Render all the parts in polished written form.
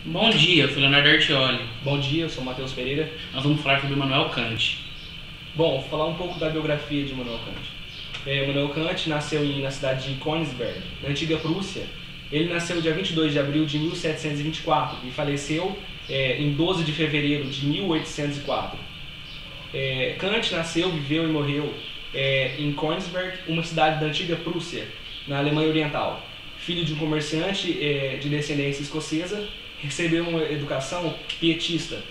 Bom dia, eu sou Leonardo Artioli. Bom dia, eu sou Matheus Pereira. Nós vamos falar sobre Immanuel Kant. Bom, vou falar um pouco da biografia de Immanuel Kant. Immanuel Kant nasceu na cidade de Königsberg, na antiga Prússia. Ele nasceu dia 22 de abril de 1724 e faleceu em 12 de fevereiro de 1804. Kant nasceu, viveu e morreu em Königsberg, uma cidade da antiga Prússia, na Alemanha Oriental. Filho de um comerciante de descendência escocesa, recebeu uma educação pietista.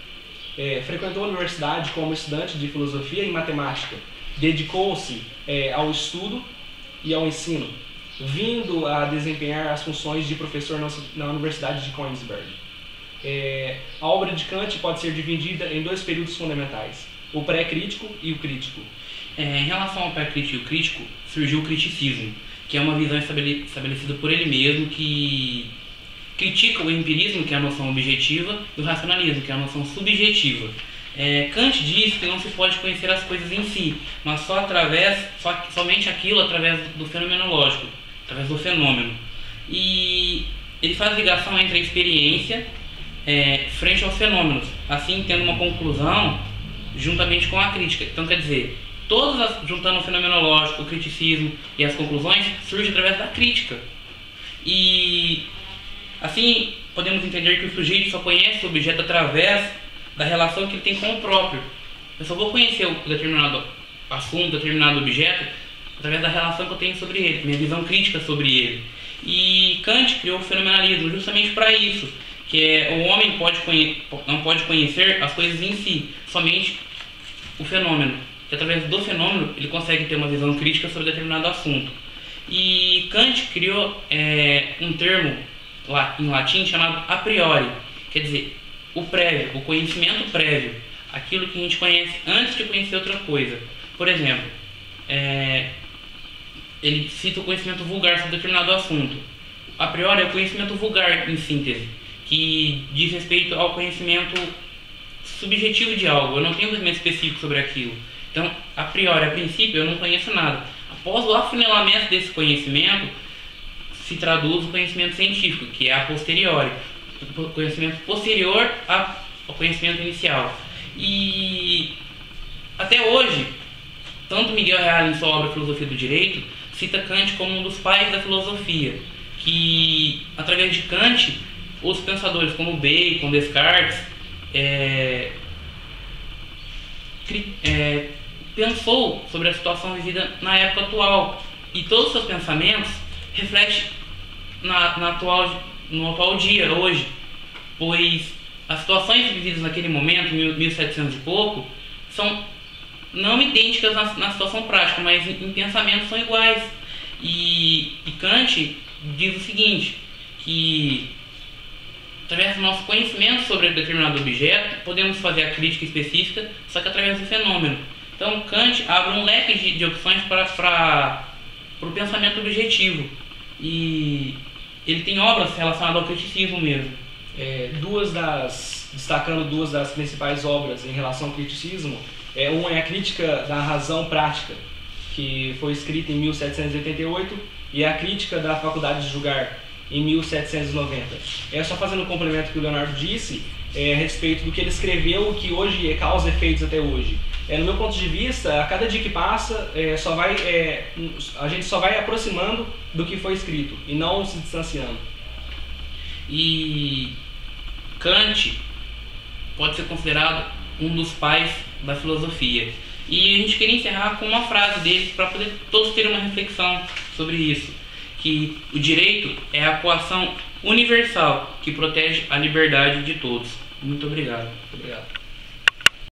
Frequentou a universidade como estudante de filosofia e matemática. Dedicou-se ao estudo e ao ensino, vindo a desempenhar as funções de professor na Universidade de Königsberg. A obra de Kant pode ser dividida em dois períodos fundamentais: o pré-crítico e o crítico. Em relação ao pré-crítico e o crítico, surgiu o criticismo, que é uma visão estabelecida por ele mesmo, que critica o empirismo, que é a noção objetiva, e o racionalismo, que é a noção subjetiva. Kant diz que não se pode conhecer as coisas em si, mas somente aquilo através do fenomenológico, através do fenômeno. E ele faz ligação entre a experiência frente aos fenômenos, assim tendo uma conclusão juntamente com a crítica. Então, quer dizer, juntando o fenomenológico, o criticismo e as conclusões, surge através da crítica. E assim podemos entender que o sujeito só conhece o objeto através da relação que ele tem com o próprio. Eu só vou conhecer um determinado assunto, determinado objeto, através da relação que eu tenho sobre ele, minha visão crítica sobre ele. E Kant criou o fenomenalismo justamente para isso, que o homem não pode conhecer as coisas em si, somente o fenômeno. Que através do fenômeno ele consegue ter uma visão crítica sobre determinado assunto. E Kant criou um termo em latim chamado a priori, quer dizer, o prévio, o conhecimento prévio, aquilo que a gente conhece antes de conhecer outra coisa. Por exemplo, ele cita o conhecimento vulgar sobre determinado assunto. A priori é o conhecimento vulgar, em síntese, que diz respeito ao conhecimento subjetivo de algo. Eu não tenho conhecimento específico sobre aquilo. Então, a priori, a princípio, eu não conheço nada. Após o afunilamento desse conhecimento, se traduz o conhecimento científico, que é a posteriori, o conhecimento posterior ao conhecimento inicial. E até hoje, tanto Miguel Reale, em sua obra Filosofia do Direito, cita Kant como um dos pais da filosofia, que através de Kant, os pensadores como Bacon, Descartes, pensou sobre a situação vivida na época atual, e todos os seus pensamentos refletem no atual dia, hoje, pois as situações vividas naquele momento, em 1700 e pouco, são não idênticas na situação prática, mas em pensamento são iguais. E Kant diz o seguinte, que através do nosso conhecimento sobre determinado objeto, podemos fazer a crítica específica, só que através do fenômeno. Então, Kant abre um leque de opções para o pensamento objetivo. E ele tem obras relacionadas ao criticismo mesmo. Destacando duas das principais obras em relação ao criticismo, uma é a Crítica da Razão Prática, que foi escrita em 1788, e a Crítica da Faculdade de Julgar, em 1790. Só fazendo um complemento que o Leonardo disse a respeito do que ele escreveu, que hoje causa efeitos até hoje. No meu ponto de vista, a cada dia que passa, a gente só vai aproximando do que foi escrito e não se distanciando. E Kant pode ser considerado um dos pais da filosofia. E a gente queria encerrar com uma frase dele para poder todos terem uma reflexão sobre isso, que o direito é a coação universal que protege a liberdade de todos. Muito obrigado. Muito obrigado.